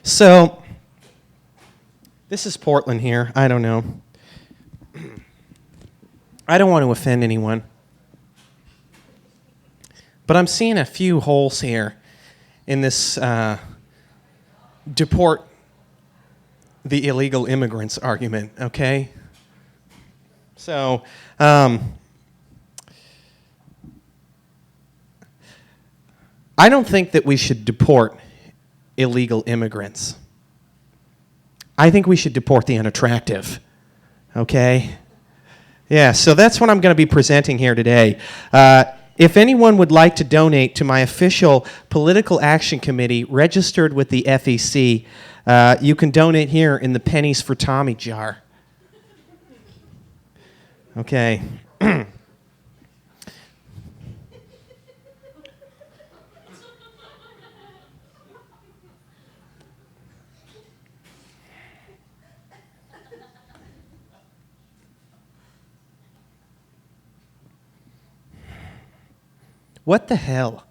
So, this is Portland here. I don't know. I don't want to offend anyone. But I'm seeing a few holes here in this deport the illegal immigrants argument, okay? So, I don't think that we should deport illegal immigrants. I think we should deport the unattractive, okay? Yeah, so that's what I'm going to be presenting here today. If anyone would like to donate to my official political action committee registered with the FEC, you can donate here in the Pennies for Tommy jar. Okay. What the hell?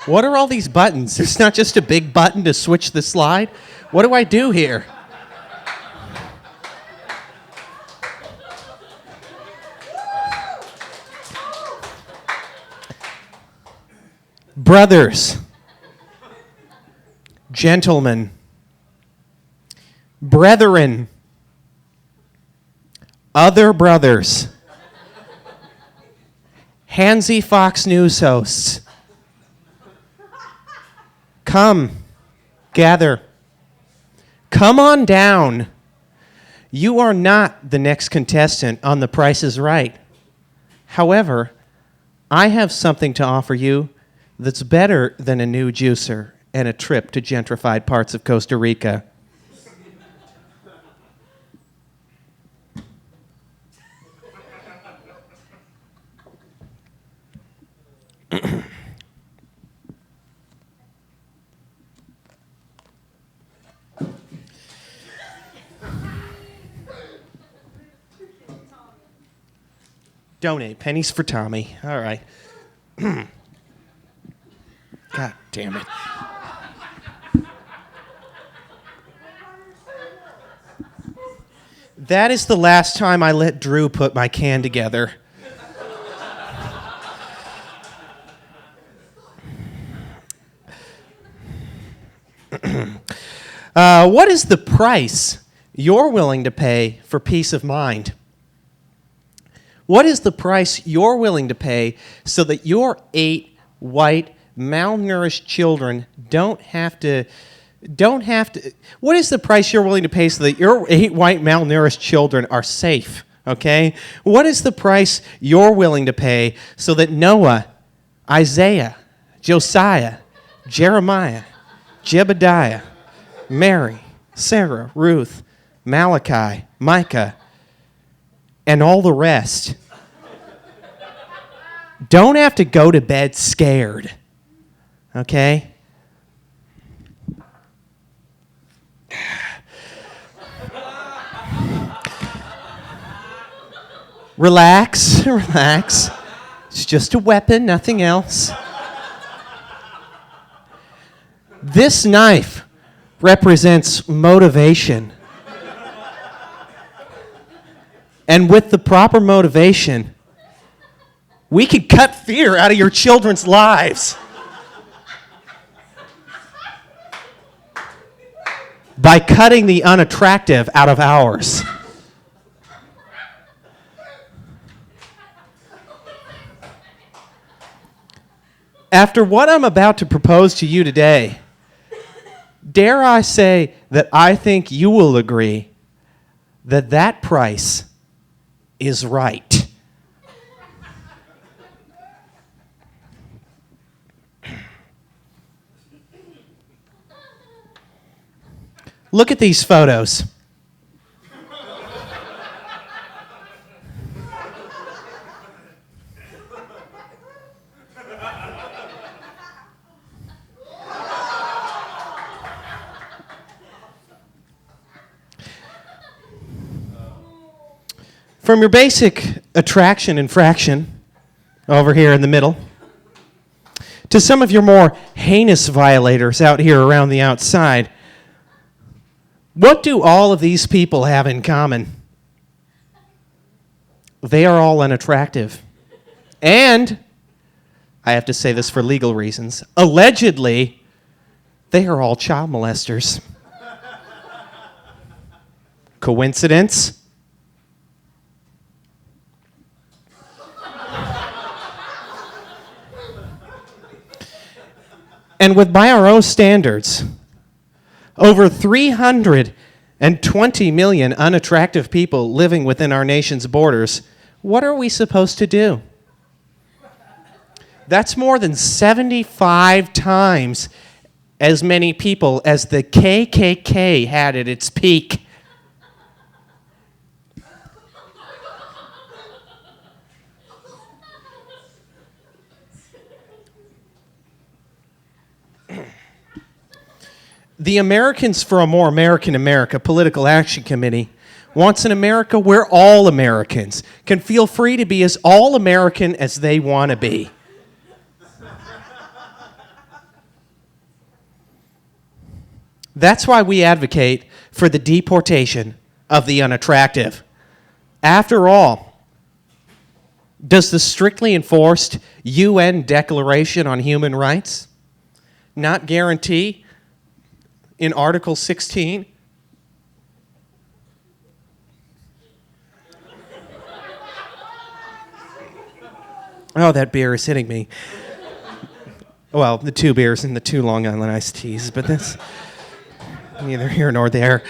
What are all these buttons? There's not just a big button to switch the slide? What do I do here? Brothers, gentlemen, brethren, other brothers, handsy Fox News hosts, come, gather, come on down. You are not the next contestant on The Price is Right. However, I have something to offer you that's better than a new juicer and a trip to gentrified parts of Costa Rica. Donate. Pennies for Tommy. All right. God damn it. That is the last time I let Drew put my can together. What is the price you're willing to pay for peace of mind? What is the price you're willing to pay so that your 8 white, malnourished children don't have to, what is the price you're willing to pay so that your 8 white, malnourished children are safe, okay? What is the price you're willing to pay so that Noah, Isaiah, Josiah, Jeremiah, Jebediah, Mary, Sarah, Ruth, Malachi, Micah, and all the rest don't have to go to bed scared, okay? Relax, relax. It's just a weapon, nothing else. This knife represents motivation. And with the proper motivation, we can cut fear out of your children's lives by cutting the unattractive out of ours. After what I'm about to propose to you today, dare I say that I think you will agree that that price is right. Look at these photos. From your basic attraction and fraction, over here in the middle, to some of your more heinous violators out here around the outside, What do all of these people have in common? They are all unattractive. And, I have to say this for legal reasons, allegedly, they are all child molesters. Coincidence? And by our own standards, over 320 million unattractive people living within our nation's borders, what are we supposed to do? That's more than 75 times as many people as the KKK had at its peak. The Americans for a More American America Political Action Committee wants an America where all Americans can feel free to be as all-American as they want to be. That's why we advocate for the deportation of the unattractive. After all, does the strictly enforced UN Declaration on Human Rights not guarantee in Article 16 oh, that beer is hitting me. Well, the 2 beers and the 2 Long Island iced teas, but that's neither here nor there.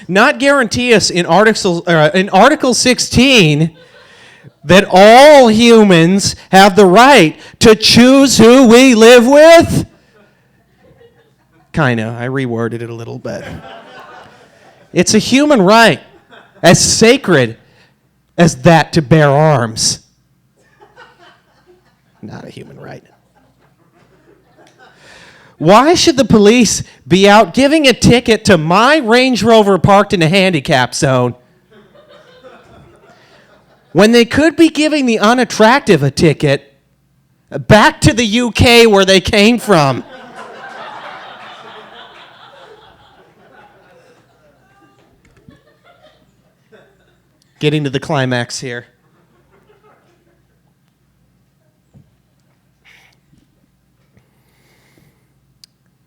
Not guarantee us in Article 16 that all humans have the right to choose who we live with? Kinda. I reworded it a little bit. It's a human right, as sacred as that to bear arms. Not a human right. Why should the police be out giving a ticket to my Range Rover parked in a handicap zone when they could be giving the unattractive a ticket back to the UK where they came from? Getting to the climax here.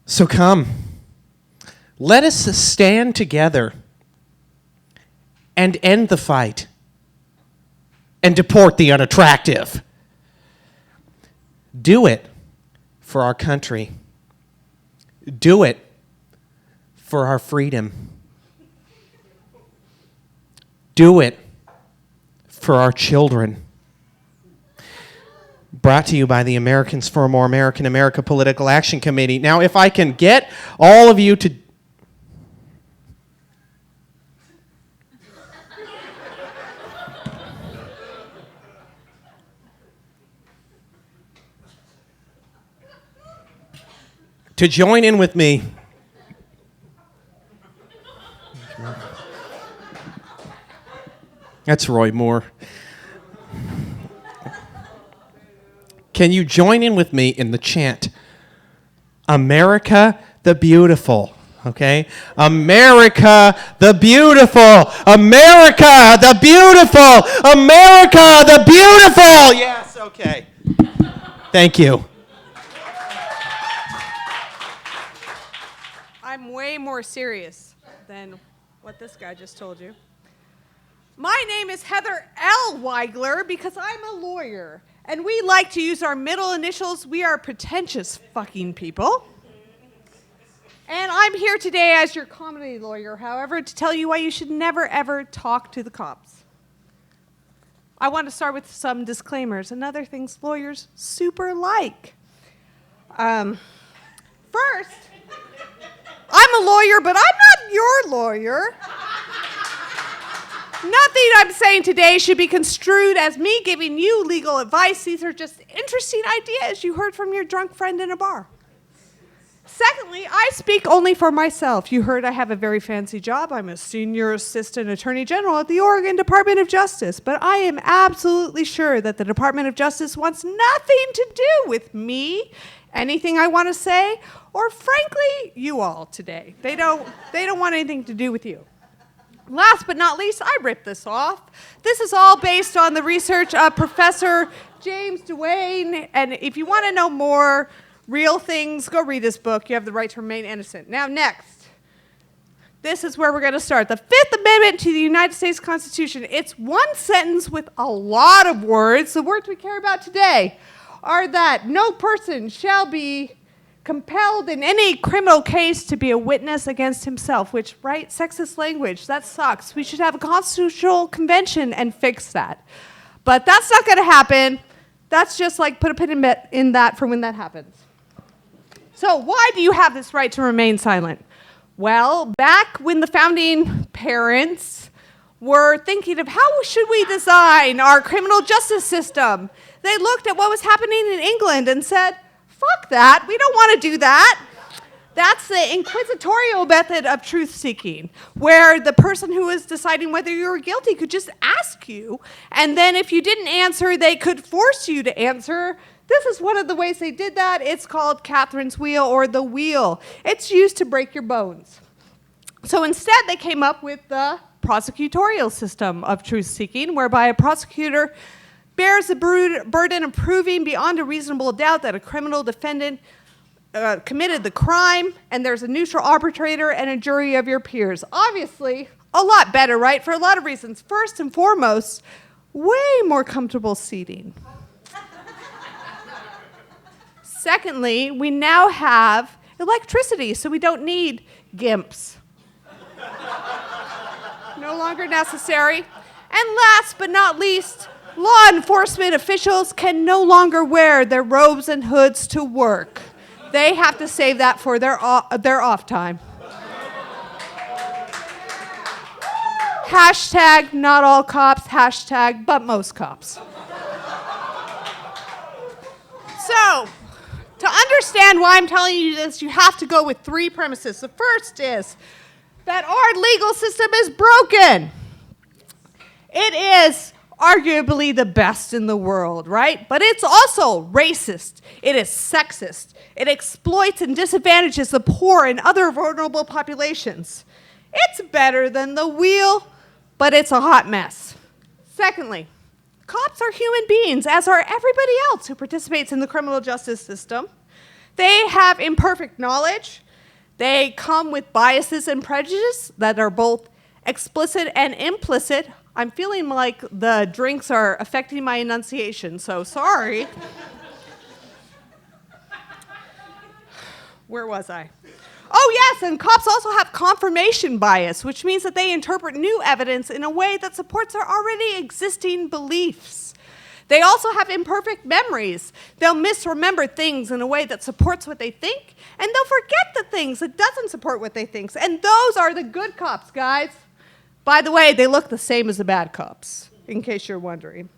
So come, let us stand together and end the fight and deport the unattractive. Do it for our country. Do it for our freedom. Do it for our children. Brought to you by the Americans for a More American America Political Action Committee. Now, if I can get all of you to join in with me. That's Roy Moore. Can you join in with me in the chant, America the Beautiful, okay? America the Beautiful! America the Beautiful! America the Beautiful! Yes, okay. Thank you. I'm way more serious than what this guy just told you. My name is Heather L. Weigler because I'm a lawyer. And we like to use our middle initials. We are pretentious fucking people. And I'm here today as your comedy lawyer, however, to tell you why you should never, ever talk to the cops. I want to start with some disclaimers and other things lawyers super like. First, I'm a lawyer, but I'm not your lawyer. Nothing I'm saying today should be construed as me giving you legal advice. These are just interesting ideas you heard from your drunk friend in a bar. Secondly, I speak only for myself. You heard I have a very fancy job. I'm a senior assistant attorney general at the Oregon Department of Justice. But I am absolutely sure that the Department of Justice wants nothing to do with me anything I want to say, or frankly, you all today. They don't want anything to do with you. Last but not least, I ripped this off. This is all based on the research of Professor James Duane, and if you want to know more real things, go read this book. You have the right to remain innocent. Now, next. This is where we're going to start. The Fifth Amendment to the United States Constitution. It's one sentence with a lot of words. The words we care about today are that no person shall be compelled in any criminal case to be a witness against himself, which, right, sexist language, that sucks. We should have a constitutional convention and fix that. But that's not going to happen. That's just like put a pin in that for when that happens. So why do you have this right to remain silent? Well, back when the founding parents were thinking of how should we design our criminal justice system, they looked at what was happening in England and said, fuck that, we don't want to do that. That's the inquisitorial method of truth-seeking, where the person who was deciding whether you were guilty could just ask you, and then if you didn't answer, they could force you to answer. This is one of the ways they did that. It's called Catherine's wheel or the wheel. It's used to break your bones. So instead, they came up with the prosecutorial system of truth-seeking, whereby a prosecutor bears the burden of proving beyond a reasonable doubt that a criminal defendant committed the crime, and there's a neutral arbitrator and a jury of your peers. Obviously, a lot better, right? For a lot of reasons. First and foremost, way more comfortable seating. Secondly, we now have electricity, so we don't need GIMPs. No longer necessary. And last but not least, law enforcement officials can no longer wear their robes and hoods to work. They have to save that for their off time. Hashtag not all cops, hashtag but most cops. So, to understand why I'm telling you this, you have to go with three premises. The first is that our legal system is broken. It is arguably the best in the world, right? But it's also racist. It is sexist. It exploits and disadvantages the poor and other vulnerable populations. It's better than the wheel, but it's a hot mess. Secondly, cops are human beings, as are everybody else who participates in the criminal justice system. They have imperfect knowledge. They come with biases and prejudice that are both explicit and implicit. I'm feeling like the drinks are affecting my enunciation, so sorry. Where was I? Oh, yes, and cops also have confirmation bias, which means that they interpret new evidence in a way that supports their already existing beliefs. They also have imperfect memories. They'll misremember things in a way that supports what they think, and they'll forget the things that doesn't support what they think. And those are the good cops, guys. By the way, they look the same as the bad cops, in case you're wondering.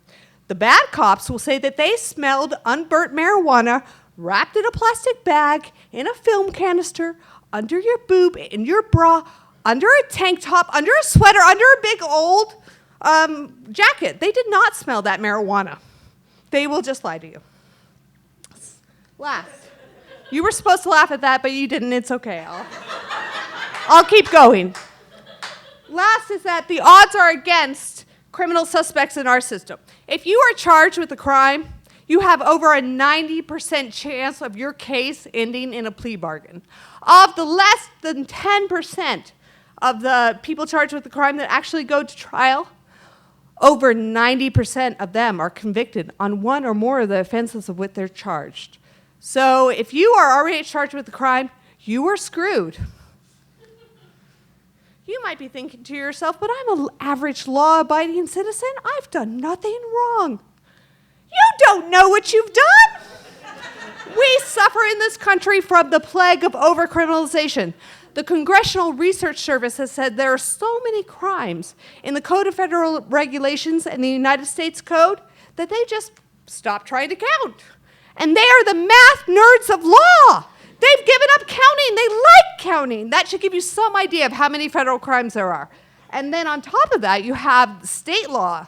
The bad cops will say that they smelled unburnt marijuana wrapped in a plastic bag, in a film canister, under your boob, in your bra, under a tank top, under a sweater, under a big old jacket. They did not smell that marijuana. They will just lie to you. Last. You were supposed to laugh at that, but you didn't. It's okay. I'll keep going. Last is that the odds are against criminal suspects in our system. If you are charged with a crime, you have over a 90% chance of your case ending in a plea bargain. Of the less than 10% of the people charged with the crime that actually go to trial, over 90% of them are convicted on one or more of the offenses of which they're charged. So if you are already charged with the crime, you are screwed. You might be thinking to yourself, but I'm an average law-abiding citizen. I've done nothing wrong. You don't know what you've done. We suffer in this country from the plague of overcriminalization. The Congressional Research Service has said there are so many crimes in the Code of Federal Regulations and the United States Code that they just stopped trying to count. And they are the math nerds of law. They've given up counting. They like counting. That should give you some idea of how many federal crimes there are. And then on top of that, you have state law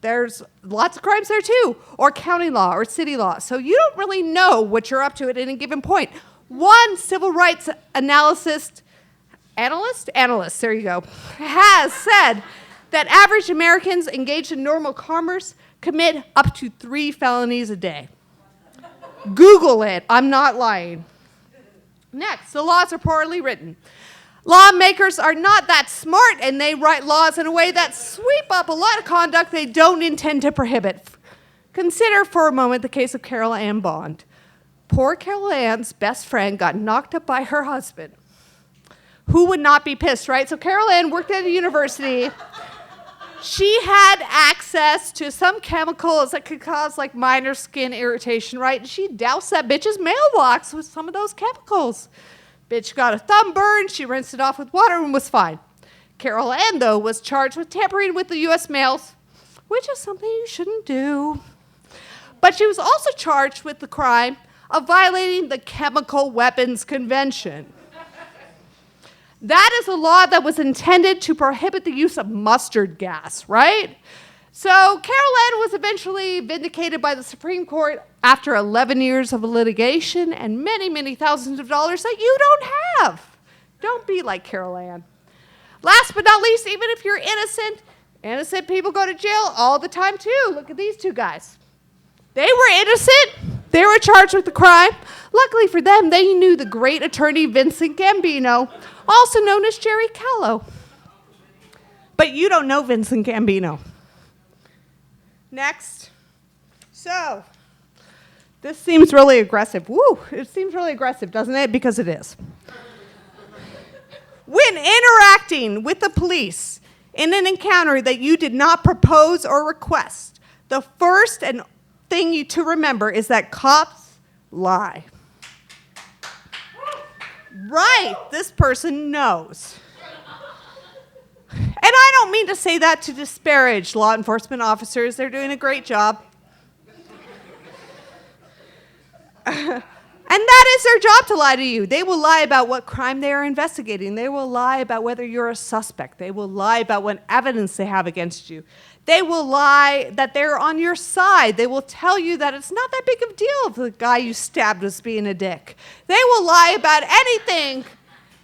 There's lots of crimes there too, or county law or city law. So you don't really know what you're up to at any given point. One civil rights analyst, there you go, has said that average Americans engaged in normal commerce commit up to 3 felonies a day. Google it. I'm not lying. Next, the laws are poorly written. Lawmakers are not that smart, and they write laws in a way that sweep up a lot of conduct they don't intend to prohibit. Consider for a moment the case of Carol Ann Bond. Poor Carol Ann's best friend got knocked up by her husband. Who would not be pissed, right? So Carol Ann worked at a university. She had access to some chemicals that could cause like minor skin irritation, right? And she doused that bitch's mailbox with some of those chemicals. Bitch got a thumb burn, she rinsed it off with water and was fine. Carol Ann, though, was charged with tampering with the U.S. mails, which is something you shouldn't do. But she was also charged with the crime of violating the Chemical Weapons Convention. That is a law that was intended to prohibit the use of mustard gas, right? So Carol Ann was eventually vindicated by the Supreme Court after 11 years of litigation and many, many thousands of dollars that you don't have. Don't be like Carol Ann. Last but not least, even if you're innocent people go to jail all the time too. Look at these two guys. They were innocent. They were charged with the crime. Luckily for them, they knew the great attorney Vincent Gambino, also known as Jerry Callow. But you don't know Vincent Gambino. Next. So, this seems really aggressive. Woo! It seems really aggressive, doesn't it? Because it is. When interacting with the police in an encounter that you did not propose or request, the first thing to remember is that cops lie. Right, this person knows. And I don't mean to say that to disparage law enforcement officers. They're doing a great job. And that is their job to lie to you. They will lie about what crime they are investigating. They will lie about whether you're a suspect. They will lie about what evidence they have against you. They will lie that they're on your side. They will tell you that it's not that big of a deal if the guy you stabbed was being a dick. They will lie about anything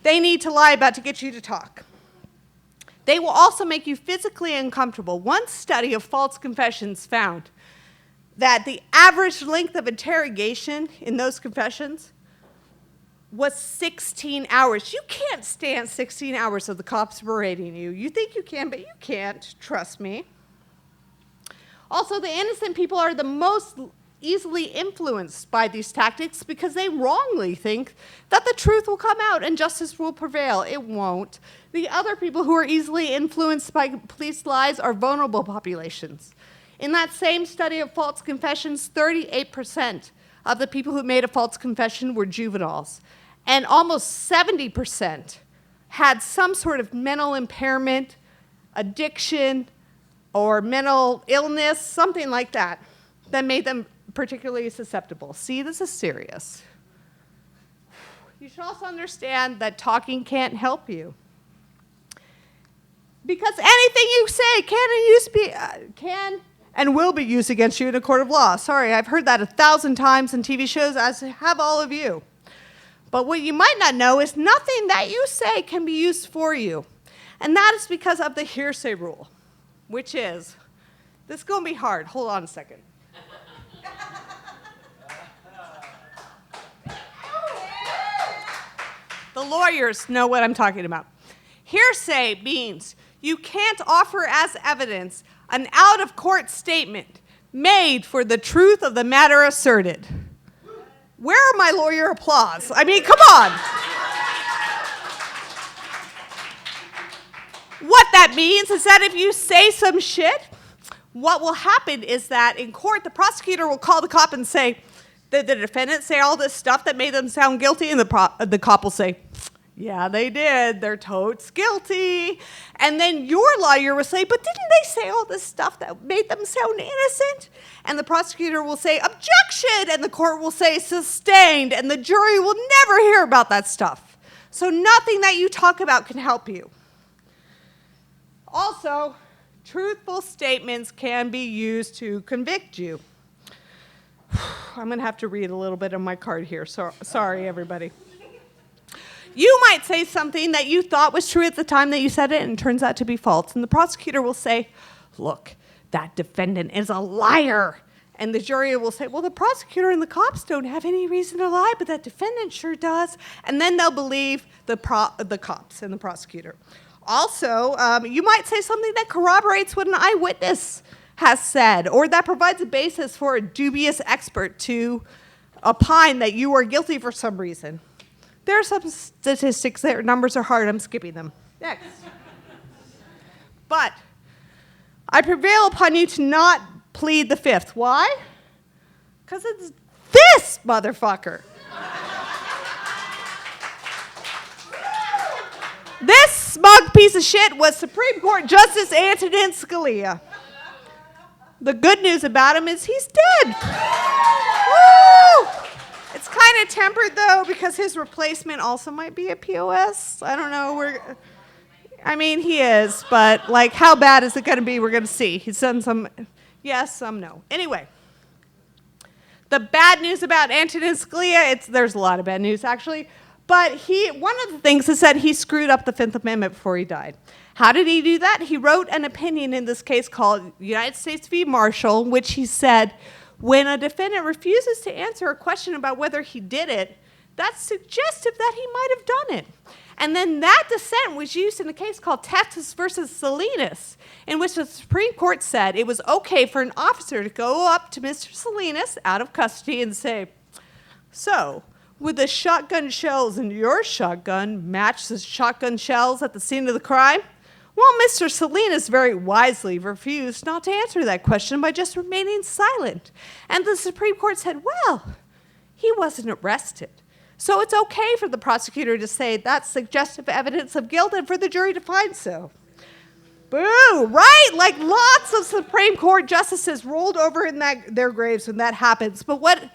they need to lie about to get you to talk. They will also make you physically uncomfortable. One study of false confessions found that the average length of interrogation in those confessions was 16 hours. You can't stand 16 hours of the cops berating you. You think you can, but you can't. Trust me. Also, the innocent people are the most easily influenced by these tactics because they wrongly think that the truth will come out and justice will prevail. It won't. The other people who are easily influenced by police lies are vulnerable populations. In that same study of false confessions, 38% of the people who made a false confession were juveniles, and almost 70% had some sort of mental impairment, addiction, or mental illness, something like that, that made them particularly susceptible. See, this is serious. You should also understand that talking can't help you. Because anything you say can and will be used against you in a court of law. Sorry, I've heard that 1,000 times in TV shows, as have all of you. But what you might not know is nothing that you say can be used for you. And that is because of the hearsay rule, which is, this is going to be hard. Hold on a second. The lawyers know what I'm talking about. Hearsay means you can't offer as evidence an out-of-court statement made for the truth of the matter asserted. Where are my lawyer applause? I mean, come on. What that means is that if you say some shit, what will happen is that in court, the prosecutor will call the cop and say, did the defendant say all this stuff that made them sound guilty? And the cop will say, yeah, they did. They're totes guilty. And then your lawyer will say, but didn't they say all this stuff that made them sound innocent? And the prosecutor will say, objection. And the court will say, sustained. And the jury will never hear about that stuff. So nothing that you talk about can help you. Also, truthful statements can be used to convict you. I'm going to have to read a little bit of my card here. Sorry, everybody. You might say something that you thought was true at the time that you said it, and it turns out to be false. And the prosecutor will say, look, that defendant is a liar. And the jury will say, well, the prosecutor and the cops don't have any reason to lie, but that defendant sure does. And then they'll believe the cops and the prosecutor. Also, you might say something that corroborates what an eyewitness has said, or that provides a basis for a dubious expert to opine that you are guilty for some reason. There are some statistics there. Numbers are hard. I'm skipping them. Next. But I prevail upon you to not plead the fifth. Why? Because it's this motherfucker. This smug piece of shit was Supreme Court Justice Antonin Scalia. The good news about him is he's dead. Woo! It's kind of tempered, though, because his replacement also might be a POS. I don't know. He is, but, like, how bad is it going to be? We're going to see. He's done some yes, some no. Anyway, the bad news about Antonin Scalia, there's a lot of bad news, actually, but one of the things is that he screwed up the Fifth Amendment before he died. How did he do that? He wrote an opinion in this case called United States v. Marshall, in which he said, when a defendant refuses to answer a question about whether he did it, that's suggestive that he might have done it. And then that dissent was used in a case called Texas versus Salinas, in which the Supreme Court said it was okay for an officer to go up to Mr. Salinas out of custody and say, so, would the shotgun shells in your shotgun match the shotgun shells at the scene of the crime? Well, Mr. Salinas very wisely refused not to answer that question by just remaining silent. And the Supreme Court said, well, he wasn't arrested. So it's okay for the prosecutor to say that's suggestive evidence of guilt and for the jury to find so. Boo, right? Like lots of Supreme Court justices rolled over in their graves when that happens. But what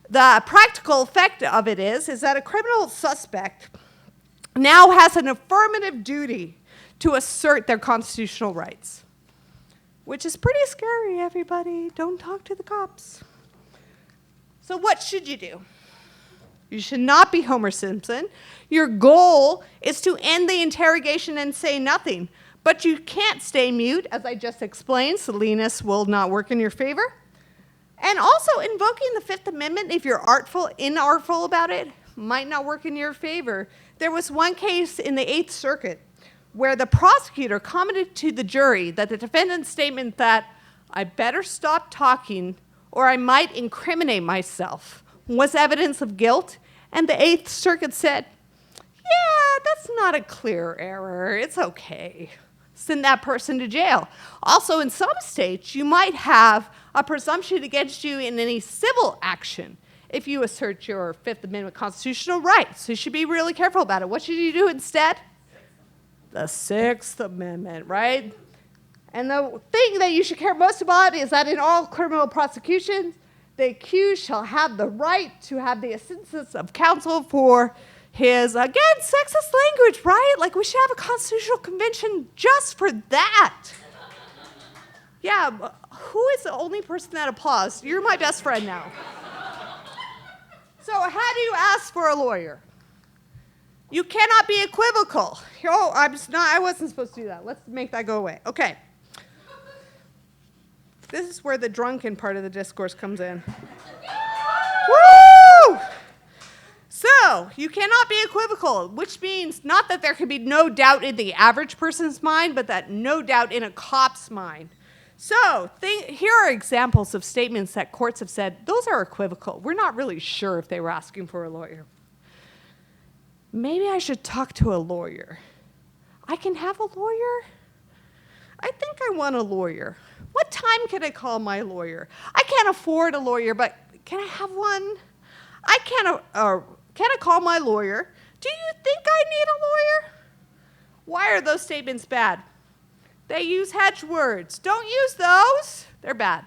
the practical effect of it is that a criminal suspect now has an affirmative duty to assert their constitutional rights, which is pretty scary, everybody. Don't talk to the cops. So what should you do? You should not be Homer Simpson. Your goal is to end the interrogation and say nothing. But you can't stay mute, as I just explained. Salinas will not work in your favor. And also, invoking the Fifth Amendment, if you're inartful about it, might not work in your favor. There was one case in the Eighth Circuit where the prosecutor commented to the jury that the defendant's statement that I better stop talking or I might incriminate myself was evidence of guilt, and the Eighth Circuit said, yeah, that's not a clear error. It's okay. Send that person to jail. Also, in some states, you might have a presumption against you in any civil action if you assert your Fifth Amendment constitutional rights. So you should be really careful about it. What should you do instead? The Sixth Amendment, right? And the thing that you should care most about is that in all criminal prosecutions, the accused shall have the right to have the assistance of counsel for his, again, sexist language, right? Like, we should have a constitutional convention just for that. Yeah, who is the only person that applauds? You're my best friend now. So how do you ask for a lawyer? You cannot be equivocal. Oh, I wasn't supposed to do that. Let's make that go away. Okay. This is where the drunken part of the discourse comes in. Woo! So, you cannot be equivocal, which means not that there can be no doubt in the average person's mind, but that no doubt in a cop's mind. So, here are examples of statements that courts have said, those are equivocal. We're not really sure if they were asking for a lawyer. Maybe I should talk to a lawyer. I can have a lawyer? I think I want a lawyer. What time can I call my lawyer? I can't afford a lawyer, but can I have one? Can I call my lawyer? Do you think I need a lawyer? Why are those statements bad? They use hedge words. Don't use those. They're bad.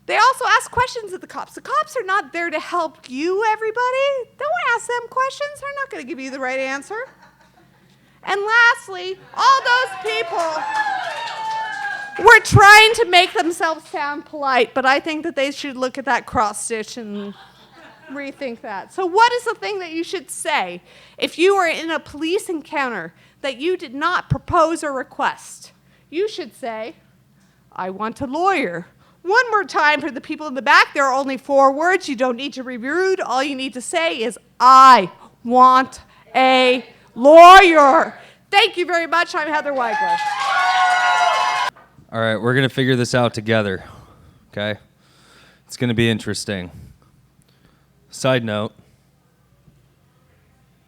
They also ask questions of the cops. The cops are not there to help you, everybody. Don't ask them questions. They're not going to give you the right answer. And lastly, all those people We're trying to make themselves sound polite, but I think that they should look at that cross stitch and rethink that. So what is the thing that you should say if you are in a police encounter that you did not propose or request? You should say, I want a lawyer. One more time for the people in the back. There are only 4 words. You don't need to be rude. All you need to say is, I want a lawyer. Thank you very much. I'm Heather Weigler. All right, we're going to figure this out together, okay? It's going to be interesting. Side note,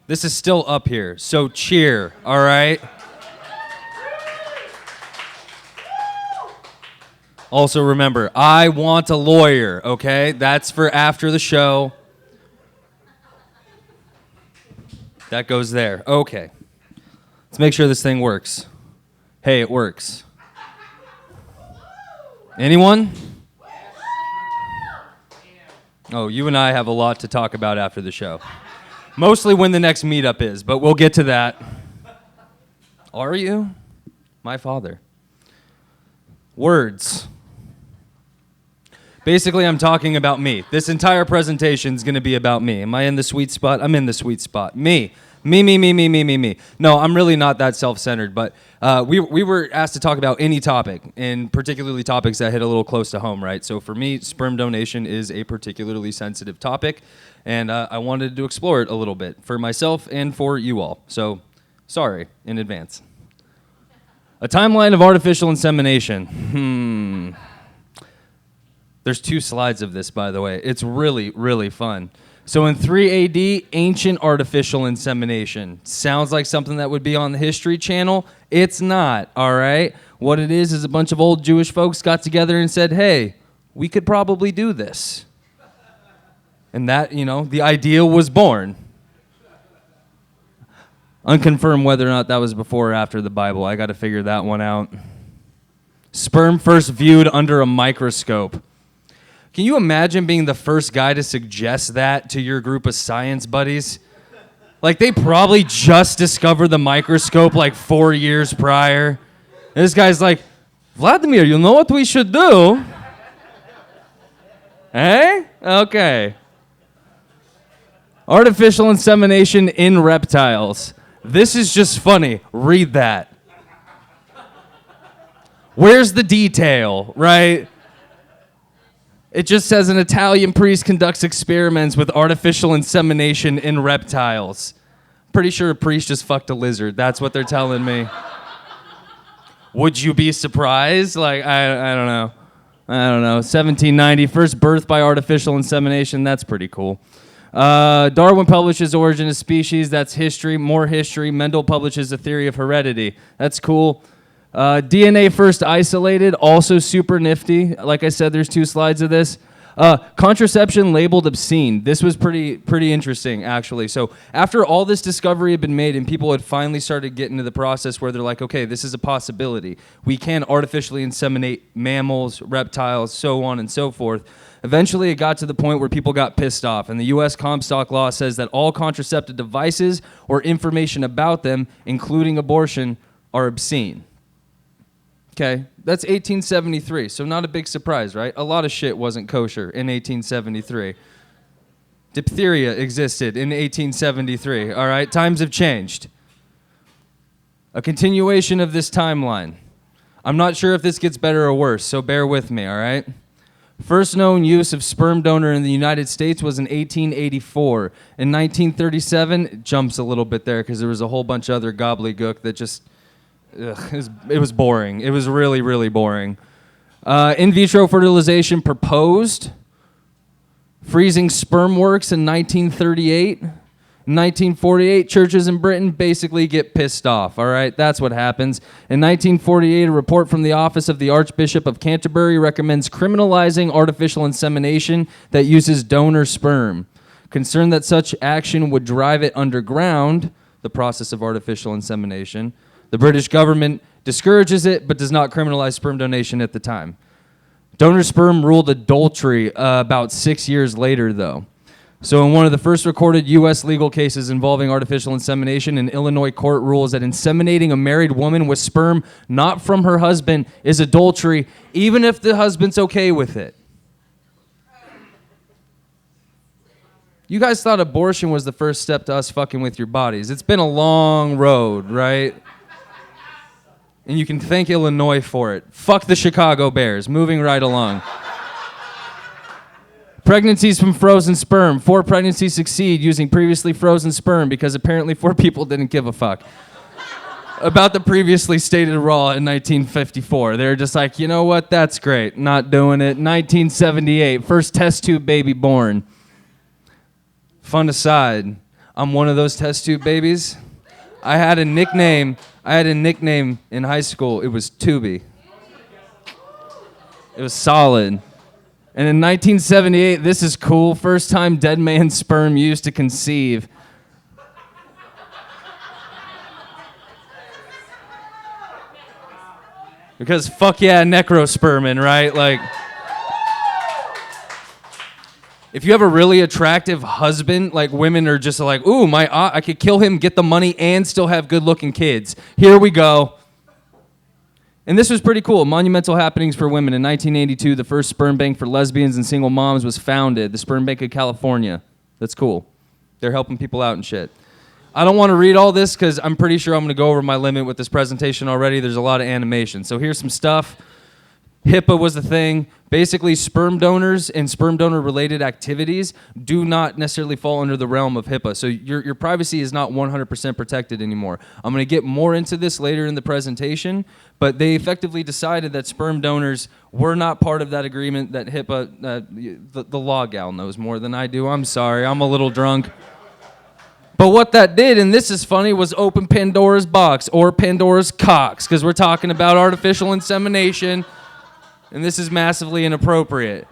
this is still up here, so cheer, all right? Also remember, I want a lawyer, okay? That's for after the show. That goes there. Okay. Let's make sure this thing works. Hey, it works. Anyone? Oh, you and I have a lot to talk about after the show. Mostly when the next meetup is, but we'll get to that. Are you? My father. Words. Basically, I'm talking about me. This entire presentation is going to be about me. Am I in the sweet spot? I'm in the sweet spot. Me. Me. No, I'm really not that self-centered, but we were asked to talk about any topic, and particularly topics that hit a little close to home, right? So for me, sperm donation is a particularly sensitive topic, and I wanted to explore it a little bit for myself and for you all. So sorry in advance. A timeline of artificial insemination. There's 2 slides of this, by the way. It's really, really fun. So in 3 AD, ancient artificial insemination. Sounds like something that would be on the History Channel. It's not, all right? What it is a bunch of old Jewish folks got together and said, hey, we could probably do this. And that, the idea was born. Unconfirmed whether or not that was before or after the Bible. I got to figure that one out. Sperm first viewed under a microscope. Can you imagine being the first guy to suggest that to your group of science buddies? Like, they probably just discovered the microscope like 4 years prior. And this guy's like, Vladimir, you know what we should do? Eh? Okay. Artificial insemination in reptiles. This is just funny. Read that. Where's the detail, right? It just says an Italian priest conducts experiments with artificial insemination in reptiles. Pretty sure a priest just fucked a lizard. That's what they're telling me. Would you be surprised? Like, I don't know. 1790, first birth by artificial insemination. That's pretty cool. Darwin publishes Origin of Species. That's history. More history. Mendel publishes A Theory of Heredity. That's cool. DNA first isolated, also super nifty. Like I said, there's 2 slides of this. Contraception labeled obscene. This was pretty interesting, actually. So after all this discovery had been made and people had finally started getting to the process where they're like, okay, this is a possibility. We can artificially inseminate mammals, reptiles, so on and so forth. Eventually, it got to the point where people got pissed off, and the U.S. Comstock law says that all contraceptive devices or information about them, including abortion, are obscene. Okay, that's 1873, so not a big surprise, right? A lot of shit wasn't kosher in 1873. Diphtheria existed in 1873, all right? Times have changed. A continuation of this timeline. I'm not sure if this gets better or worse, so bear with me, all right? First known use of sperm donor in the United States was in 1884. In 1937, it jumps a little bit there because there was a whole bunch of other gobbledygook that just... it was boring. It was really, really boring. In vitro fertilization proposed. Freezing sperm works in 1938. In 1948, churches in Britain basically get pissed off, all right? That's what happens. In 1948, a report from the Office of the Archbishop of Canterbury recommends criminalizing artificial insemination that uses donor sperm. Concerned that such action would drive it underground, the process of artificial insemination, the British government discourages it, but does not criminalize sperm donation at the time. Donor sperm ruled adultery about 6 years later, though. So in one of the first recorded U.S. legal cases involving artificial insemination, an Illinois court rules that inseminating a married woman with sperm not from her husband is adultery, even if the husband's okay with it. You guys thought abortion was the first step to us fucking with your bodies. It's been a long road, right? And you can thank Illinois for it. Fuck the Chicago Bears. Moving right along. Pregnancies from frozen sperm. 4 pregnancies succeed using previously frozen sperm because apparently 4 people didn't give a fuck about the previously stated law in 1954. They were just like, you know what? That's great. Not doing it. 1978. First test tube baby born. Fun aside, I'm one of those test tube babies. I had a nickname in high school. It was Tubi. It was solid. And in 1978, this is cool, first time dead man's sperm used to conceive. Because fuck yeah, necrospermin, right? Like, if you have a really attractive husband, like women are just like, ooh, I could kill him, get the money, and still have good-looking kids. Here we go. And this was pretty cool. Monumental happenings for women. In 1982, the first sperm bank for lesbians and single moms was founded, the Sperm Bank of California. That's cool. They're helping people out and shit. I don't want to read all this because I'm pretty sure I'm going to go over my limit with this presentation already. There's a lot of animation. So here's some stuff. HIPAA was the thing. Basically, sperm donors and sperm donor-related activities do not necessarily fall under the realm of HIPAA. So your privacy is not 100% protected anymore. I'm going to get more into this later in the presentation, but they effectively decided that sperm donors were not part of that agreement, that HIPAA, the law gal knows more than I do. I'm sorry, I'm a little drunk. But what that did, and this is funny, was open Pandora's box, or Pandora's cocks, because we're talking about artificial insemination, and this is massively inappropriate.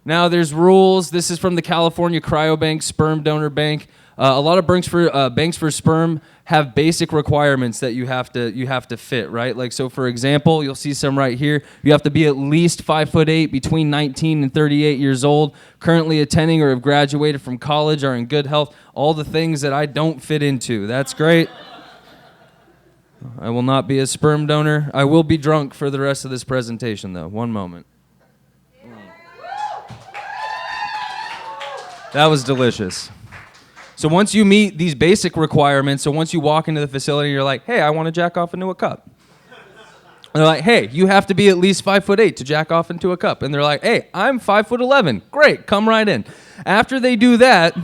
Now there's rules. This is from the California Cryobank Sperm Donor Bank. A lot of banks for sperm have basic requirements that you have to fit, right? Like, so for example, you'll see some right here. You have to be at least 5'8", between 19 and 38 years old, currently attending or have graduated from college, are in good health. All the things that I don't fit into. That's great. I will not be a sperm donor. I will be drunk for the rest of this presentation, though. One moment. That was delicious. So once you meet these basic requirements, so once you walk into the facility, you're like, hey, I want to jack off into a cup. And they're like, hey, you have to be at least 5'8" to jack off into a cup. And they're like, hey, I'm 5'11". Great, come right in. After they do that,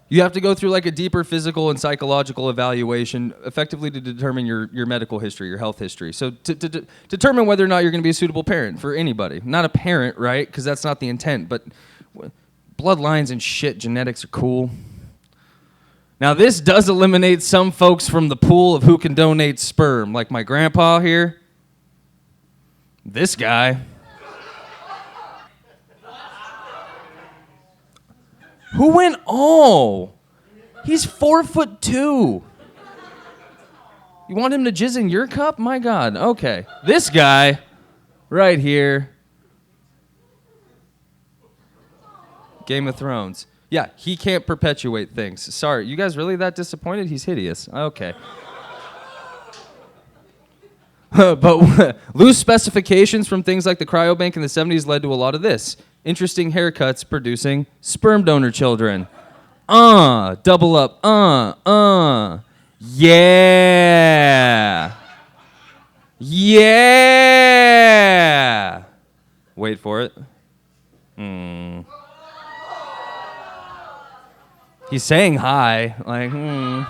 you have to go through like a deeper physical and psychological evaluation, effectively to determine your medical history, your health history. So to determine whether or not you're going to be a suitable parent for anybody. Not a parent, right? Because that's not the intent, but bloodlines and shit, genetics are cool. Now this does eliminate some folks from the pool of who can donate sperm, like my grandpa here. This guy. Who went, oh, he's 4'2". You want him to jizz in your cup? My God, okay. This guy, right here. Game of Thrones. Yeah, he can't perpetuate things. Sorry, you guys really that disappointed? He's hideous. Okay. But loose specifications from things like the cryobank in the 70s led to a lot of this. Interesting haircuts producing sperm donor children. Double up. Yeah. Yeah. Wait for it. He's saying hi, like,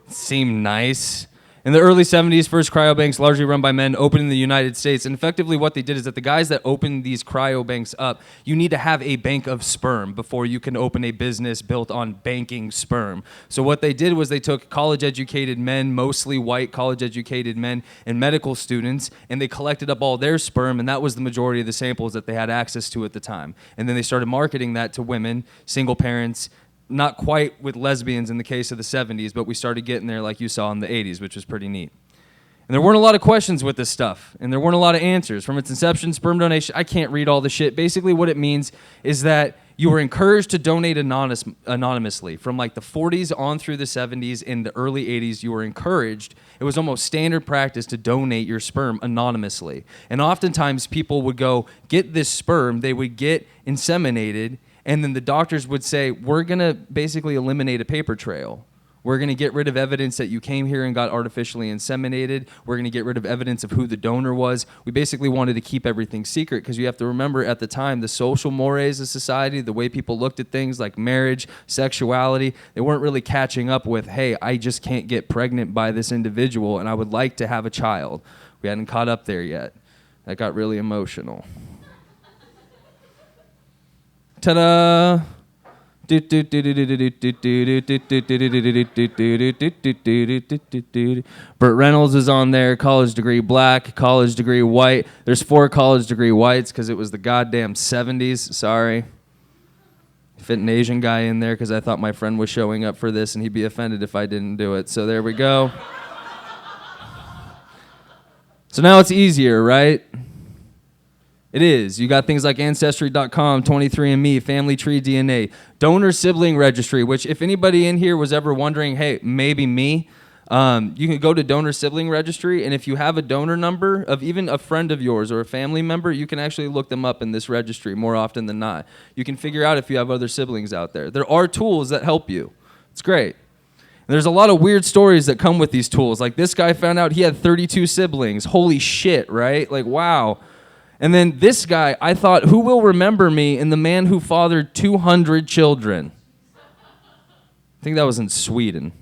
seemed nice. In the early 70s, first cryobanks, largely run by men, opened in the United States. And effectively what they did is that the guys that opened these cryobanks up, you need to have a bank of sperm before you can open a business built on banking sperm. So what they did was they took college-educated men, mostly white college-educated men, and medical students, and they collected up all their sperm, and that was the majority of the samples that they had access to at the time. And then they started marketing that to women, single parents, not quite with lesbians in the case of the 70s, but we started getting there like you saw in the 80s, which was pretty neat. And there weren't a lot of questions with this stuff, and there weren't a lot of answers. From its inception, sperm donation, I can't read all the shit. Basically, what it means is that you were encouraged to donate anonymously. From like the 40s on through the 70s and the early 80s, you were encouraged. It was almost standard practice to donate your sperm anonymously. And oftentimes, people would go get this sperm, they would get inseminated, and then the doctors would say, we're going to basically eliminate a paper trail. We're going to get rid of evidence that you came here and got artificially inseminated. We're going to get rid of evidence of who the donor was. We basically wanted to keep everything secret because you have to remember at the time, the social mores of society, the way people looked at things like marriage, sexuality, they weren't really catching up with, hey, I just can't get pregnant by this individual and I would like to have a child. We hadn't caught up there yet. That got really emotional. Ta-da! Burt Reynolds is on there, college degree black, college degree white. There's 4 college degree whites because it was the goddamn 70s. Sorry. Fit an Asian guy in there because I thought my friend was showing up for this and he'd be offended if I didn't do it. So there we go. So now it's easier, right? It is. You got things like Ancestry.com, 23andMe, Family Tree DNA, Donor Sibling Registry, which if anybody in here was ever wondering, hey, maybe me, you can go to Donor Sibling Registry, and if you have a donor number of even a friend of yours or a family member, you can actually look them up in this registry more often than not. You can figure out if you have other siblings out there. There are tools that help you. It's great. And there's a lot of weird stories that come with these tools. Like this guy found out he had 32 siblings. Holy shit, right? Like, wow. And then this guy, I thought, who will remember me in the man who fathered 200 children? I think that was in Sweden.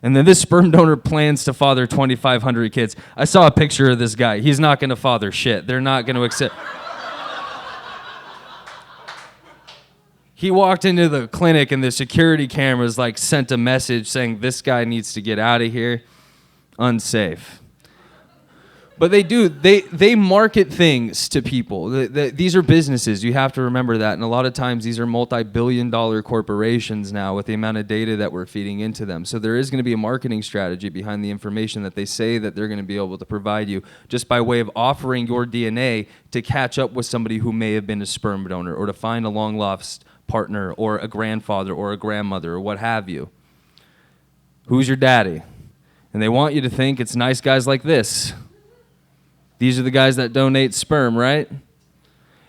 And then this sperm donor plans to father 2,500 kids. I saw a picture of this guy. He's not going to father shit. They're not going to accept. He walked into the clinic and the security cameras like sent a message saying this guy needs to get out of here. Unsafe. But they market things to people. These are businesses. You have to remember that. And a lot of times these are multi-billion-dollar corporations now with the amount of data that we're feeding into them. So there is going to be a marketing strategy behind the information that they say that they're going to be able to provide you just by way of offering your DNA to catch up with somebody who may have been a sperm donor or to find a long-lost partner or a grandfather or a grandmother or what have you. Who's your daddy? And they want you to think it's nice guys like this. These are the guys that donate sperm, right?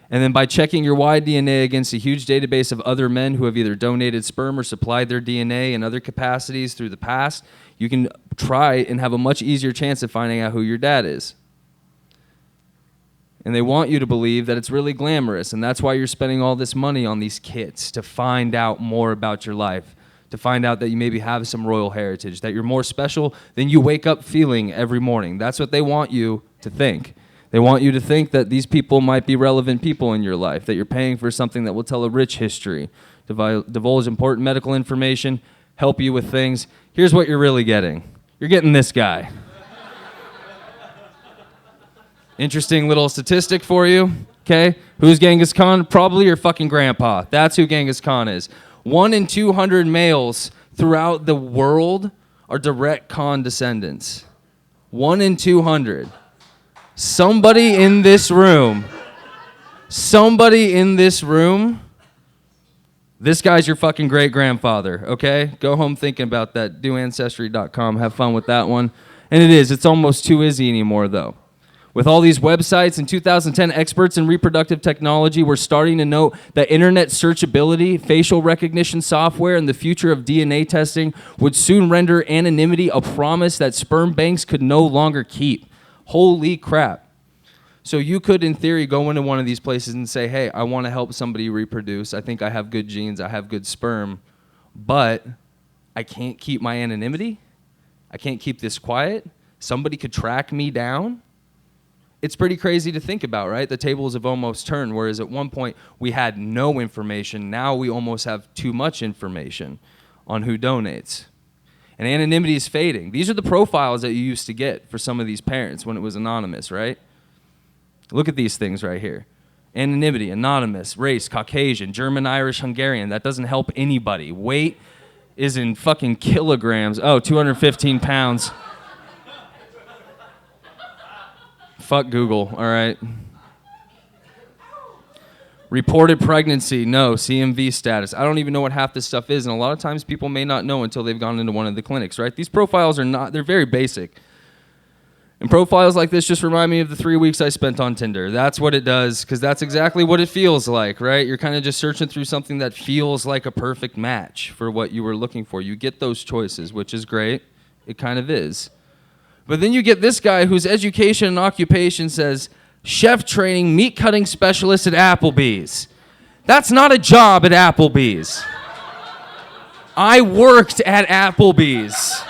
And then by checking your Y DNA against a huge database of other men who have either donated sperm or supplied their DNA in other capacities through the past, you can try and have a much easier chance of finding out who your dad is. And they want you to believe that it's really glamorous, and that's why you're spending all this money on these kits, to find out more about your life, to find out that you maybe have some royal heritage, that you're more special than you wake up feeling every morning. That's what they want you to think. They want you to think that these people might be relevant people in your life, that you're paying for something that will tell a rich history, divulge important medical information, help you with things. Here's what you're really getting. You're getting this guy. Interesting little statistic for you, okay? Who's Genghis Khan? Probably your fucking grandpa. That's who Genghis Khan is. 1 in 200 males throughout the world are direct Khan descendants. 1 in 200. Somebody in this room, this guy's your fucking great-grandfather, okay? Go home thinking about that. Do Ancestry.com. Have fun with that one. And it's almost too easy anymore, though. With all these websites, in 2010, experts in reproductive technology were starting to note that internet searchability, facial recognition software, and the future of DNA testing would soon render anonymity a promise that sperm banks could no longer keep. Holy crap. So you could, in theory, go into one of these places and say, hey, I want to help somebody reproduce. I think I have good genes. I have good sperm. But I can't keep my anonymity. I can't keep this quiet. Somebody could track me down. It's pretty crazy to think about, right? The tables have almost turned, whereas at one point we had no information. Now we almost have too much information on who donates. And anonymity is fading. These are the profiles that you used to get for some of these parents when it was anonymous, right? Look at these things right here. Anonymity, anonymous, race, Caucasian, German, Irish, Hungarian. That doesn't help anybody. Weight is in fucking kilograms. Oh, 215 pounds. Fuck Google, all right? Reported pregnancy, no. CMV status. I don't even know what half this stuff is, and a lot of times people may not know until they've gone into one of the clinics, right? These profiles are not, they're very basic. And profiles like this just remind me of the 3 weeks I spent on Tinder. That's what it does, because that's exactly what it feels like, right? You're kind of just searching through something that feels like a perfect match for what you were looking for. You get those choices, which is great. It kind of is. But then you get this guy whose education and occupation says, chef training, meat cutting specialist at Applebee's. That's not a job at Applebee's. I worked at Applebee's.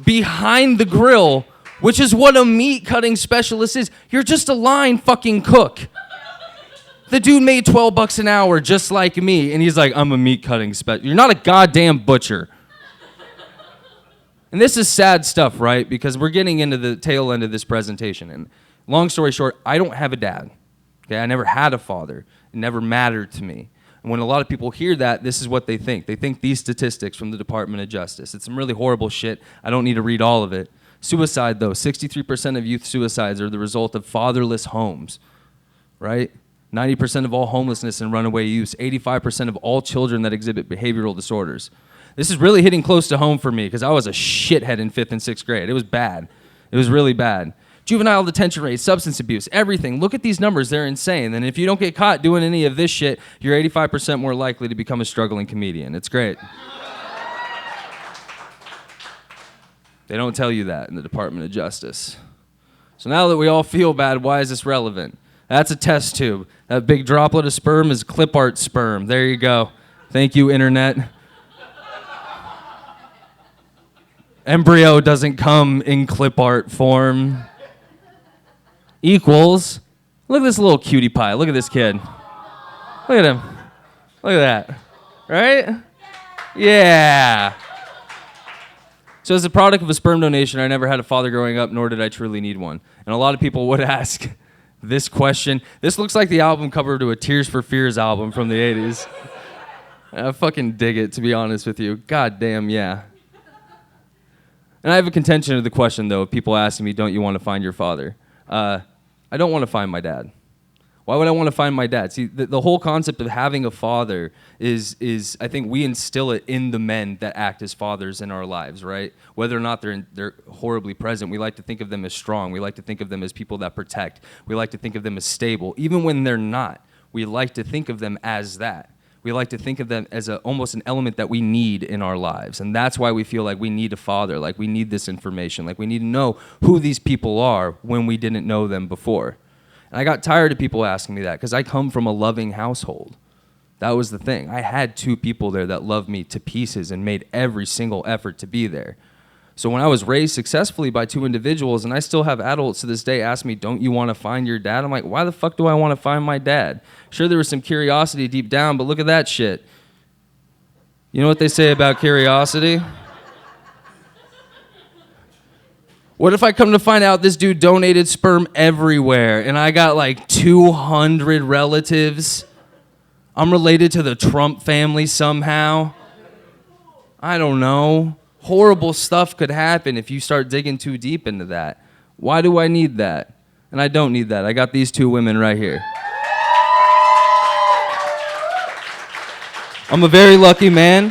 Behind the grill, which is what a meat cutting specialist is. You're just a line fucking cook. The dude made $12 an hour just like me, and he's like, I'm a meat cutting specialist. You're not a goddamn butcher. And this is sad stuff, right? Because we're getting into the tail end of this presentation. And long story short, I don't have a dad. Okay, I never had a father. It never mattered to me. And when a lot of people hear that, this is what they think. They think these statistics from the Department of Justice. It's some really horrible shit. I don't need to read all of it. Suicide, though. 63% of youth suicides are the result of fatherless homes, right? 90% of all homelessness and runaway use. 85% of all children that exhibit behavioral disorders. This is really hitting close to home for me because I was a shithead in 5th and 6th grade. It was bad. It was really bad. Juvenile detention rate, substance abuse, everything. Look at these numbers. They're insane. And if you don't get caught doing any of this shit, you're 85% more likely to become a struggling comedian. It's great. They don't tell you that in the Department of Justice. So now that we all feel bad, why is this relevant? That's a test tube. That big droplet of sperm is clip art sperm. There you go. Thank you, Internet. Embryo doesn't come in clip art form. Equals, look at this little cutie pie. Look at this kid. Look at him. Look at that. Right? Yeah. So as a product of a sperm donation, I never had a father growing up, nor did I truly need one. And a lot of people would ask this question. This looks like the album cover to a Tears for Fears album from the 80s. I fucking dig it, to be honest with you. God damn, yeah. And I have a contention of the question, though, of people asking me, don't you want to find your father? I don't want to find my dad. Why would I want to find my dad? See, the whole concept of having a father is I think we instill it in the men that act as fathers in our lives, right? Whether or not they're horribly present, we like to think of them as strong. We like to think of them as people that protect. We like to think of them as stable. Even when they're not, we like to think of them as that. We like to think of them as almost an element that we need in our lives. And that's why we feel like we need a father, like we need this information, like we need to know who these people are when we didn't know them before. And I got tired of people asking me that because I come from a loving household. That was the thing. I had 2 people there that loved me to pieces and made every single effort to be there. So when I was raised successfully by 2 individuals, and I still have adults to this day ask me, don't you want to find your dad? I'm like, why the fuck do I want to find my dad? Sure, there was some curiosity deep down, but look at that shit. You know what they say about curiosity? What if I come to find out this dude donated sperm everywhere, and I got like 200 relatives? I'm related to the Trump family somehow. I don't know. Horrible stuff could happen if you start digging too deep into that. Why do I need that? And I don't need that. I got these 2 women right here. I'm a very lucky man.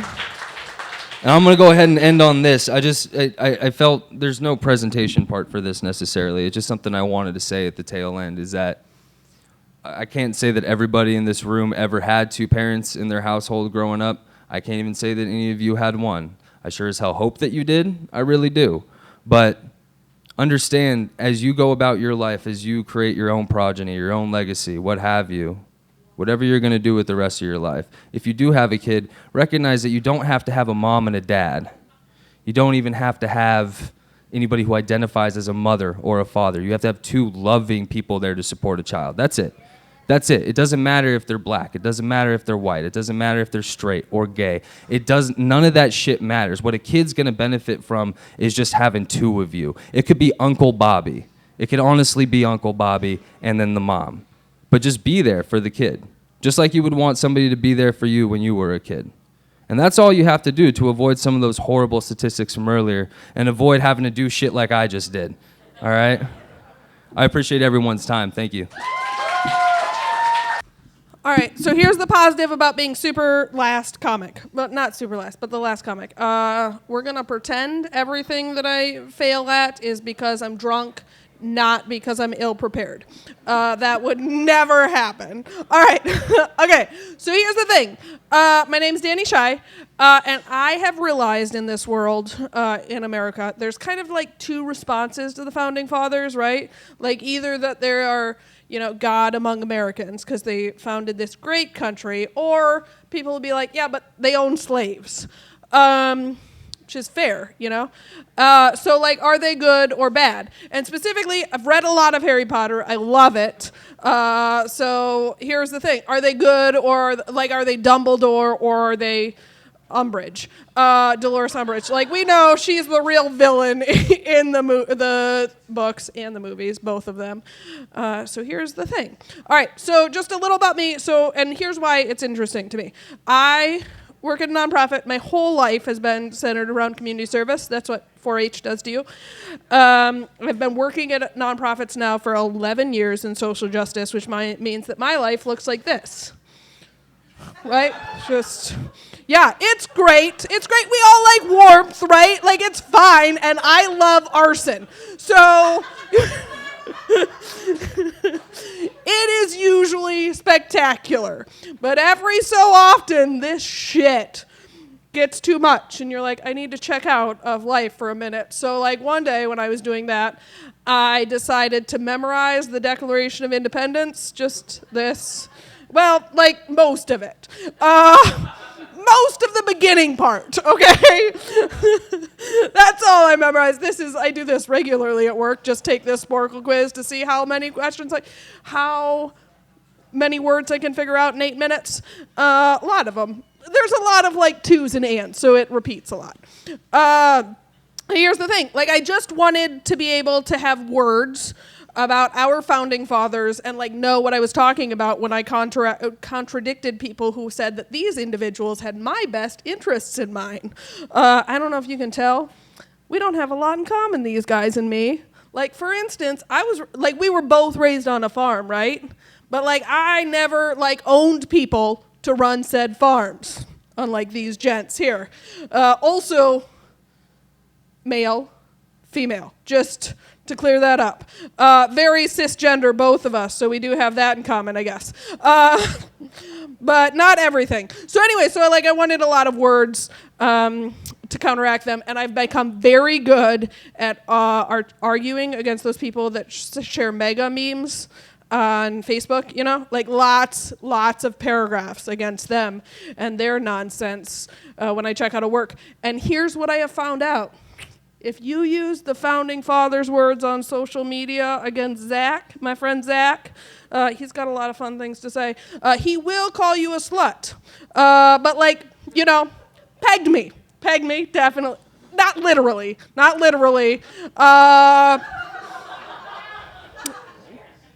And I'm going to go ahead and end on this. I felt there's no presentation part for this necessarily. It's just something I wanted to say at the tail end is that I can't say that everybody in this room ever had 2 parents in their household growing up. I can't even say that any of you had one. I sure as hell hope that you did. I really do. But understand, as you go about your life, as you create your own progeny, your own legacy, what have you, whatever you're going to do with the rest of your life, if you do have a kid, recognize that you don't have to have a mom and a dad. You don't even have to have anybody who identifies as a mother or a father. You have to have 2 loving people there to support a child. That's it. That's it. It doesn't matter if they're black. It doesn't matter if they're white. It doesn't matter if they're straight or gay. None of that shit matters. What a kid's gonna benefit from is just having 2 of you. It could be Uncle Bobby. It could honestly be Uncle Bobby and then the mom. But just be there for the kid. Just like you would want somebody to be there for you when you were a kid. And that's all you have to do to avoid some of those horrible statistics from earlier and avoid having to do shit like I just did. All right? I appreciate everyone's time. Thank you. All right, so here's the positive about being super last comic. But not super last, but the last comic. We're going to pretend everything that I fail at is because I'm drunk, not because I'm ill-prepared. That would never happen. All right, okay, so here's the thing. My name's Dani Schi, and I have realized in this world, in America, there's kind of like two responses to the Founding Fathers, right? Like either that there are, God among Americans because they founded this great country, or people will be like, yeah, but they own slaves, which is fair, So, like, are they good or bad? And specifically, I've read a lot of Harry Potter. I love it. So here's the thing. Are they good or, like, are they Dumbledore or are they Umbridge? Dolores Umbridge. Like, we know she's the real villain in the books and the movies, both of them. So here's the thing. All right, so just a little about me. And here's why it's interesting to me. I work at a nonprofit. My whole life has been centered around community service. That's what 4-H does to you. I've been working at nonprofits now for 11 years in social justice, which means that my life looks like this. Right? Yeah, it's great. It's great. We all like warmth, right? Like, it's fine, and I love arson. So it is usually spectacular. But every so often, this shit gets too much, and you're like, I need to check out of life for a minute. So, like, one day when I was doing that, I decided to memorize the Declaration of Independence, just this. Well, like, most of it. Most of the beginning part, okay? That's all I memorized. I do this regularly at work. Just take this Sporkle quiz to see how many questions, how many words I can figure out in 8 minutes. A lot of them. There's a lot of, like, twos and ands, so it repeats a lot. Here's the thing. Like, I just wanted to be able to have words about our founding fathers and, like, know what I was talking about when I contradicted people who said that these individuals had my best interests in mind. I don't know if you can tell. We don't have a lot in common, these guys and me. Like, for instance, we were both raised on a farm, right? But, like, I never, like, owned people to run said farms, unlike these gents here. Also, male, female, just to clear that up. Very cisgender, both of us, so we do have that in common, I guess. But not everything. So anyway, I wanted a lot of words to counteract them, and I've become very good at arguing against those people that share mega memes on Facebook, like lots of paragraphs against them and their nonsense when I check out a work. And here's what I have found out. If you use the Founding Fathers' words on social media against Zach, my friend Zach, he's got a lot of fun things to say. He will call you a slut. But, pegged me. Pegged me, definitely. Not literally.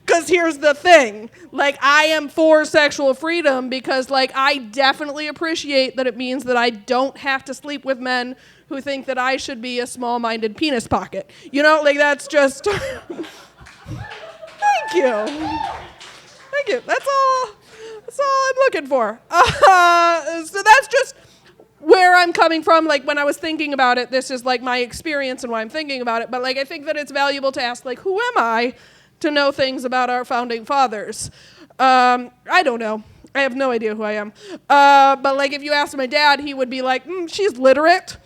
Because here's the thing. I am for sexual freedom because, I definitely appreciate that it means that I don't have to sleep with men who think that I should be a small-minded penis pocket. That's just... Thank you. That's all I'm looking for. So that's just where I'm coming from. When I was thinking about it, this is, my experience and why I'm thinking about it. But, I think that it's valuable to ask, who am I to know things about our founding fathers? I don't know. I have no idea who I am. But, if you asked my dad, he would be like, she's literate.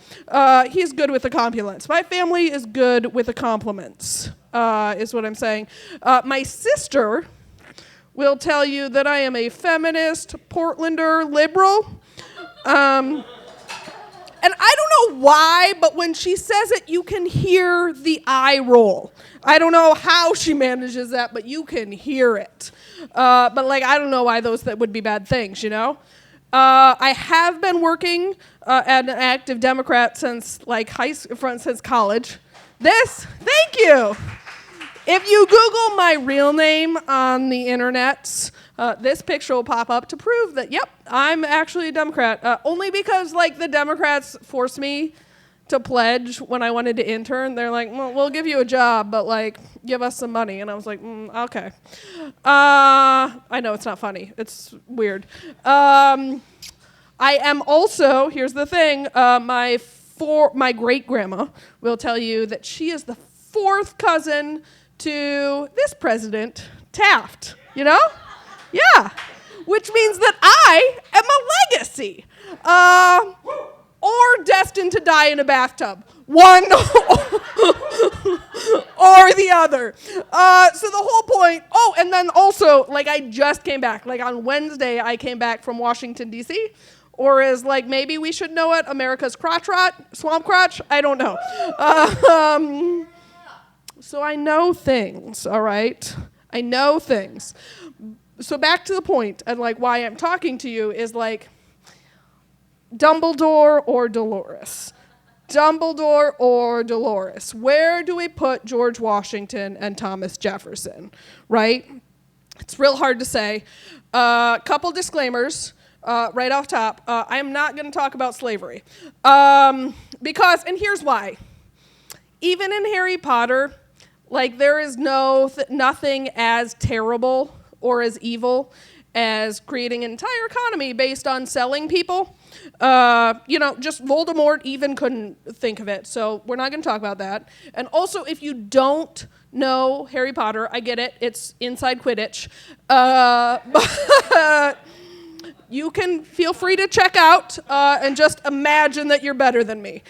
He's good with the compliments. My family is good with the compliments, is what I'm saying. My sister will tell you that I am a feminist, Portlander liberal. And I don't know why, but when she says it, you can hear the eye roll. I don't know how she manages that, but you can hear it. But I don't know why that would be bad things, I have been working as an active Democrat since since college. Thank you. If you Google my real name on the internet, this picture will pop up to prove that, yep, I'm actually a Democrat. Only because the Democrats force me to pledge when I wanted to intern. They're like, well, we'll give you a job, but like, give us some money. And I was like, okay. I know it's not funny. It's weird. I am also, here's the thing, my great-grandma will tell you that she is the fourth cousin to this president, Taft, you know? Yeah. Which means that I am a legacy. Or destined to die in a bathtub. One or the other. So the whole point, and then also, like, I just came back. Like, on Wednesday, I came back from Washington, D.C., or as, like, maybe we should know it, America's crotch rot, swamp crotch, I don't know. So I know things, all right? I know things. So back to the point, and, like, why I'm talking to you is, like, Dumbledore or Dolores? Dumbledore or Dolores? Where do we put George Washington and Thomas Jefferson, right? It's real hard to say. Couple disclaimers right off top. I am not going to talk about slavery. Because, and here's why. Even in Harry Potter, like, there is nothing as terrible or as evil as creating an entire economy based on selling people. Just Voldemort even couldn't think of it. So we're not going to talk about that. And also, if you don't know Harry Potter, I get it. It's inside Quidditch. But you can feel free to check out and just imagine that you're better than me.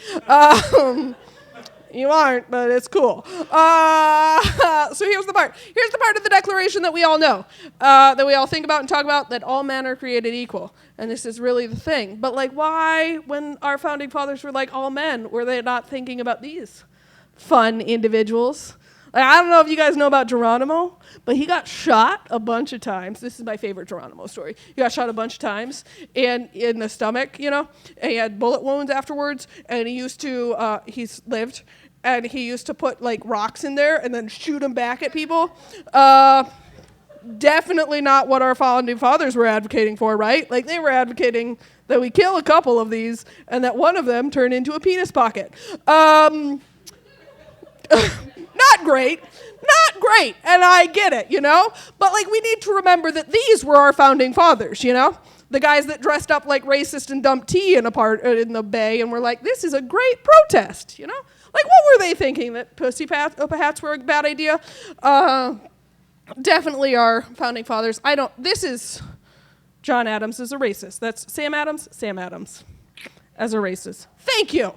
You aren't, but it's cool. So here's the part. Here's the part of the Declaration that we all know, that we all think about and talk about, that all men are created equal. And this is really the thing. But, like, why, when our founding fathers were like all men, were they not thinking about these fun individuals? Like, I don't know if you guys know about Geronimo, but he got shot a bunch of times. This is my favorite Geronimo story. He got shot a bunch of times in the stomach, and he had bullet wounds afterwards, and he lived, and he used to put, like, rocks in there and then shoot them back at people. Definitely not what our founding fathers were advocating for, right? Like, they were advocating that we kill a couple of these and that one of them turn into a penis pocket. Not great. Not great. And I get it, But, like, we need to remember that these were our founding fathers, The guys that dressed up like racist and dumped tea in the bay and were like, this is a great protest, Like, what were they thinking? That pussy hats were a bad idea? Definitely our founding fathers. This is John Adams is a racist. That's Sam Adams as a racist. Thank you.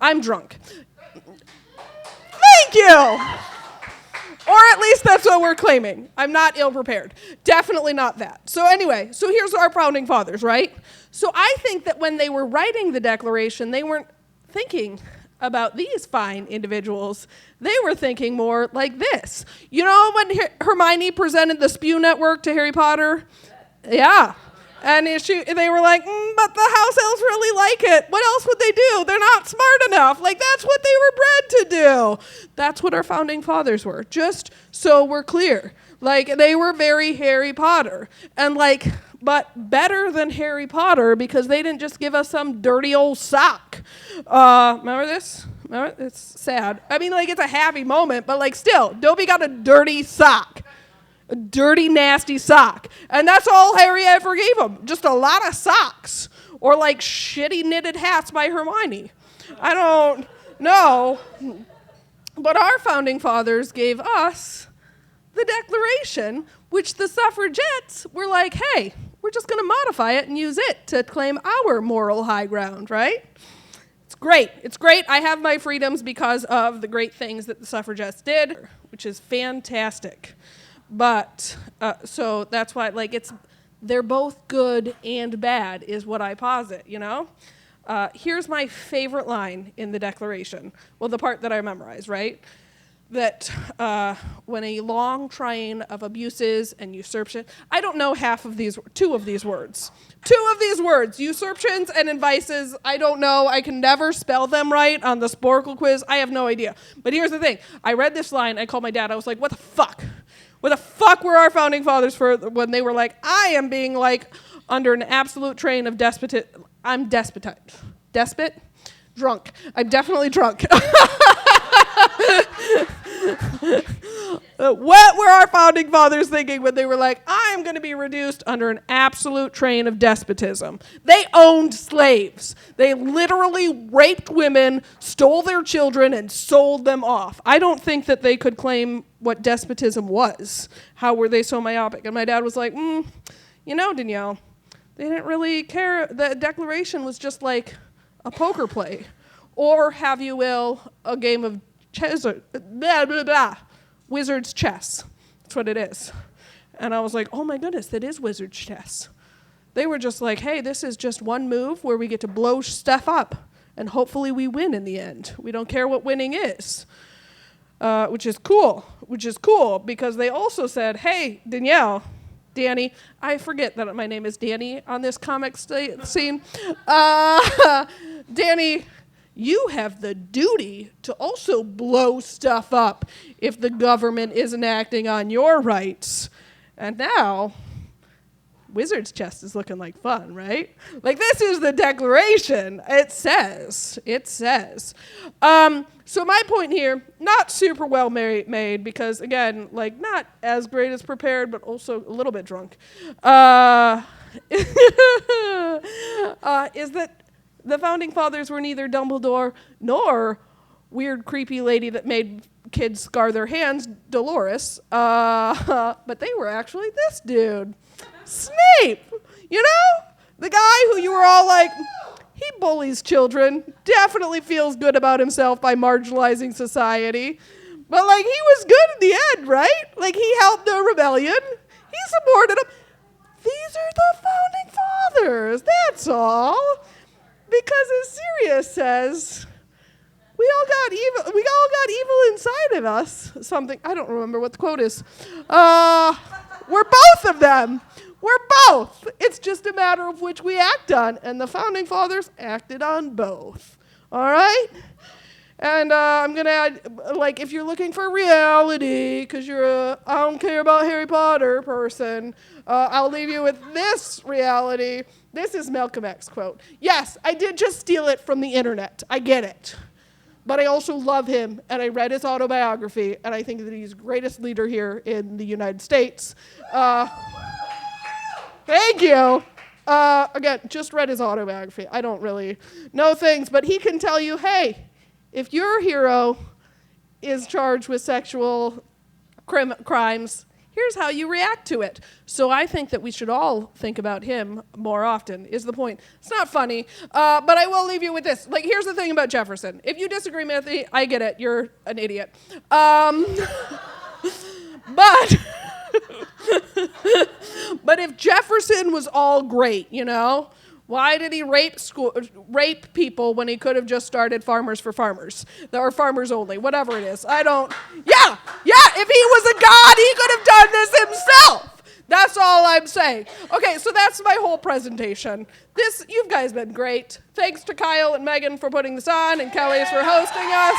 I'm drunk. Thank you. Or at least that's what we're claiming. I'm not ill-prepared. Definitely not that. So anyway, here's our founding fathers, right? So I think that when they were writing the Declaration, they weren't thinking about these fine individuals. They were thinking more like this. When Hermione presented the Spew Network to Harry Potter? Yeah. And they were like, but the house elves really like it. What else would they do? They're not smart enough. Like, that's what they were bred to do. That's what our founding fathers were. Just so we're clear. Like, they were very Harry Potter. And, like, but better than Harry Potter because they didn't just give us some dirty old sock. Remember this? It's sad. I mean, like, it's a happy moment, but, like, still, Dobie got a dirty sock. A dirty, nasty sock. And that's all Harry ever gave him. Just a lot of socks. Or, like, shitty knitted hats by Hermione. I don't know. But our founding fathers gave us the Declaration, which the suffragettes were like, hey, we're just going to modify it and use it to claim our moral high ground, right? It's great. It's great. I have my freedoms because of the great things that the suffragettes did, which is fantastic. But, so that's why, like, they're both good and bad is what I posit, Here's my favorite line in the Declaration. Well, the part that I memorized, right? That when a long train of abuses and usurpation, I don't know two of these words, usurpations and invices, I don't know, I can never spell them right on the Sporkle quiz, I have no idea. But here's the thing, I read this line, I called my dad, I was like, what the fuck? What the fuck were our founding fathers for when they were like, I am being like under an absolute train of despot? Drunk. I'm definitely drunk. What were our founding fathers thinking when they were like, I'm going to be reduced under an absolute train of despotism? They owned slaves. They literally raped women, stole their children, and sold them off. I don't think that they could claim what despotism was. How were they so myopic? And my dad was like, Danielle, they didn't really care. The Declaration was just like a poker play. Or, have you will, a game of chess, blah, blah, blah. Wizard's chess. That's what it is. And I was like, oh my goodness, that is wizard's chess. They were just like, hey, this is just one move where we get to blow stuff up. And hopefully we win in the end. We don't care what winning is. Which is cool because they also said, hey, Dani, I forget that my name is Dani on this comic scene. Dani, you have the duty to also blow stuff up if the government isn't acting on your rights. And now, wizard's chest is looking like fun, right? Like, this is the Declaration. It says. So my point here, not super well made because, again, like, not as great as prepared, but also a little bit drunk, is that the founding fathers were neither Dumbledore nor weird, creepy lady that made kids scar their hands, Dolores, but they were actually this dude, Snape. You know? The guy who you were all like, he bullies children, definitely feels good about himself by marginalizing society, but like he was good in the end, right? Like he helped the rebellion. He supported them. These are the founding fathers, that's all. Because as Sirius says, we all got evil inside of us. Something, I don't remember what the quote is. We're both of them. We're both. It's just a matter of which we act on. And the founding fathers acted on both. All right? And I'm going to add, like, if you're looking for reality, because you're a I don't care about Harry Potter person, I'll leave you with this reality. This is Malcolm X's quote. Yes, I did just steal it from the internet. I get it. But I also love him, and I read his autobiography, and I think that he's the greatest leader here in the United States. Thank you. Again, just read his autobiography. I don't really know things, but he can tell you, hey, if your hero is charged with sexual crimes, here's how you react to it. So I think that we should all think about him more often, is the point. It's not funny, but I will leave you with this. Like, here's the thing about Jefferson. If you disagree with me, I get it. You're an idiot. But if Jefferson was all great, why did he rape people when he could have just started Farmers for Farmers? Or Farmers Only, whatever it is. Yeah, if he was a god, he could have done this himself. That's all I'm saying. Okay, so that's my whole presentation. You guys been great. Thanks to Kyle and Megan for putting this on, and Kelly for hosting us.